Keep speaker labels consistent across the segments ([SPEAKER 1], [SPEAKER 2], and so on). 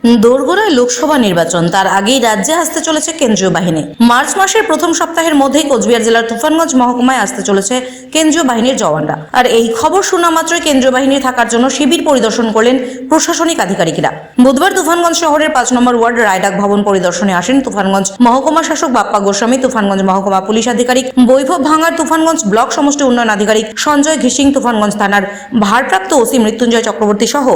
[SPEAKER 1] দোরগোড়ায় লোকসভা নির্বাচন, তার আগেই রাজ্যে আসতে চলেছে কেন্দ্রীয় বাহিনী। মার্চ মাসের প্রথম সপ্তাহের মধ্যেই কোচবিহার জেলার তুফানগঞ্জ মহকুমায় আসতে চলেছে কেন্দ্রীয় বাহিনীর জওয়ানরা। আর এই খবর শোনা মাত্রই কেন্দ্রীয় বাহিনী থাকার জন্য শিবির পরিদর্শন করলেন প্রশাসনিক আধিকারিকরা। বুধবার তুফানগঞ্জ শহরের ৫ নম্বর ওয়ার্ড রায়ডাক ভবন পরিদর্শনে আসেন তুফানগঞ্জ মহকুমা শাসক বাপ্পা গোস্বামী, তুফানগঞ্জ মহকুমা পুলিশ আধিকারিক বৈভব ভাঙার, তুফানগঞ্জ ব্লক সমষ্টি উন্নয়ন আধিকারিক সঞ্জয় ঘিসিং, তুফানগঞ্জ থানার ভারপ্রাপ্ত ওসি মৃত্যুঞ্জয় চক্রবর্তী সহ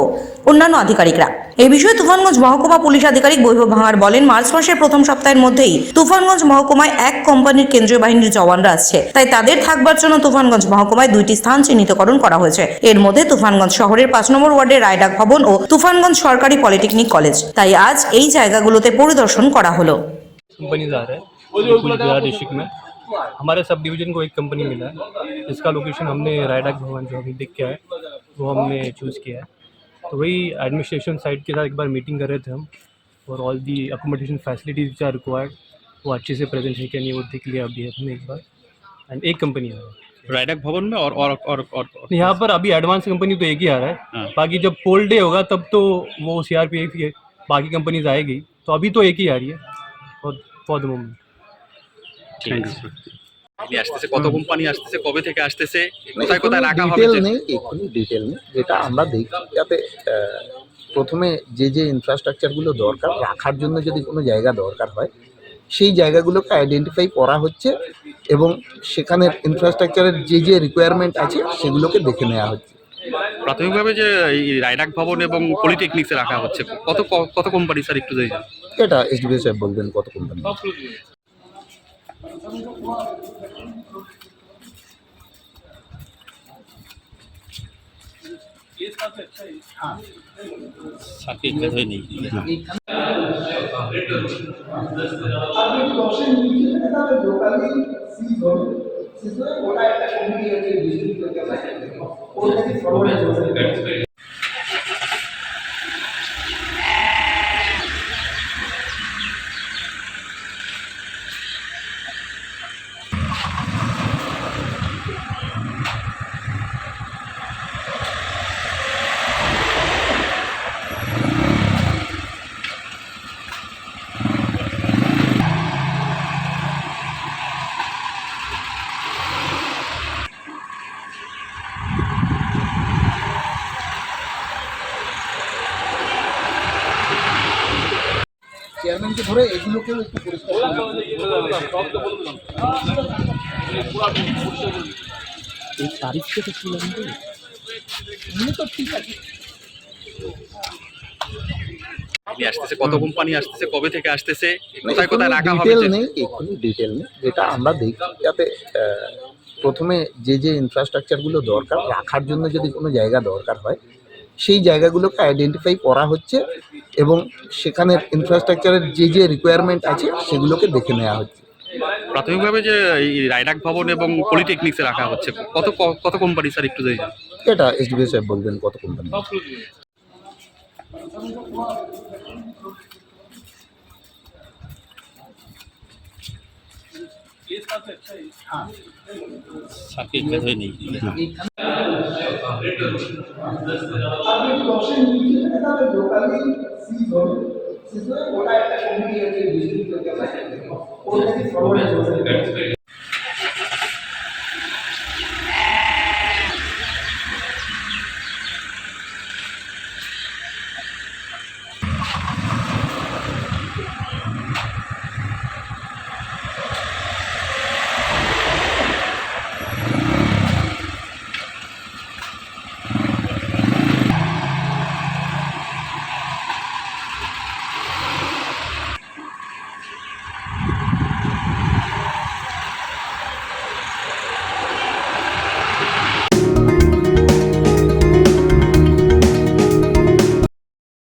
[SPEAKER 1] অন্যান্য আধিকারিকরা। এই বিষয়ে তুফানগঞ্জ মহকুমা পুলিশ আধিকারিক বৈভব ভাঙার বলেন, মার্চ মাসের প্রথম সপ্তাহের মধ্যেই তুফানগঞ্জ মহকুমায় এক কোম্পানির কেন্দ্রীয় বাহিনীর জওয়ানরা আসছে, তাই তাদের থাকবার জন্য তুফানগঞ্জ মহকুমায় 2টি স্থান চিহ্নিতকরণ করা হয়েছে। এর মধ্যে তুফানগঞ্জ শহরের ৫ নম্বর ওয়ার্ডের রায়ডাক ভবন ও তুফানগঞ্জ সরকারি পলিটেকনিক কলেজ। তাই আজ এই জায়গাগুলোতে পরিদর্শন করা হলো।
[SPEAKER 2] कंपनीज आ रहा है कुचबिहार डिस्ट्रिक्ट में। हमारे सब डिवीजन को एक कंपनी मिला है, इसका लोकेशन हमने रायडक भवन जो अभी देख के आए वो हमने चूज़ किया है। तो वही एडमिनिस्ट्रेशन साइड के साथ एक बार मीटिंग कर रहे थे हम, और all the accommodation facilities which are required वो अच्छे से प्रेजेंट है क्या नहीं वो देख लिया अभी हमने एक बार। एंड एक कंपनी आ रहा है
[SPEAKER 3] रायडक भवन में और
[SPEAKER 2] यहाँ पर। अभी एडवांस कंपनी तो एक ही आ रहा है, बाकी जब पोल डे होगा तब तो वो CRPF की बाकी कंपनीज आएगी, तो अभी तो एक ही आ रही है for the moment.
[SPEAKER 3] Thank you আসতেছে, কত কোম্পানি আসতেছে, কবে থেকে আসতেছে, কোথায় কোথায় রাখা হবে?
[SPEAKER 4] ডিটেল নেই, এক্ষুনি ডিটেল নেই। যেটা আমরা দেখি যাতে প্রথমে যে ইনফ্রাস্ট্রাকচারগুলো দরকার রাখার জন্য যদি কোনো জায়গা দরকার হয় সেই জায়গাগুলোকে আইডেন্টিফাই করা হচ্ছে এবং সেখানের ইনফ্রাস্ট্রাকচারের যে রিকোয়ারমেন্ট আছে সেগুলোকে দেখে নেওয়া হচ্ছে।
[SPEAKER 3] প্রাথমিকভাবে যে এই রায়ডাক ভবন এবং পলিটেকনিক্সে রাখা হচ্ছে, কত কোম্পানি স্যার একটু দেখেন?
[SPEAKER 4] এটা এসডিপিও সাহেব বলবেন কত কোম্পানি। চেয়ারম্যানকে ধরে এগুলোকেও একটু পরিষ্কার এই তারিখ থেকে ছিলেন তো ঠিক আছে।
[SPEAKER 3] আসতেছে, কত কোম্পানি আসতেছে, কবে থেকে আসতেছে, কোথায় কোথায় রাখা হবে?
[SPEAKER 4] ডিটেল নেই, এক্ষুনি ডিটেল নেই। যেটা আমরা দেখি যাতে প্রথমে যে ইনফ্রাস্ট্রাকচারগুলো দরকার রাখার জন্য যদি কোনো জায়গা দরকার হয় সেই জায়গাগুলোকে আইডেন্টিফাই করা হচ্ছে এবং সেখানের ইনফ্রাস্ট্রাকচারের যে রিকোয়ারমেন্ট আছে সেগুলোকে দেখে নেওয়া হচ্ছে।
[SPEAKER 3] প্রাথমিকভাবে যে এই রায়ডাক ভবন এবং পলিটেকনিক্সে রাখা হচ্ছে, কত কোম্পানি স্যার একটু দেখেন?
[SPEAKER 4] এটা এসডিপিও সাহেব বলবেন কত কোম্পানি।
[SPEAKER 5] ওটা একটা কমিটি আছে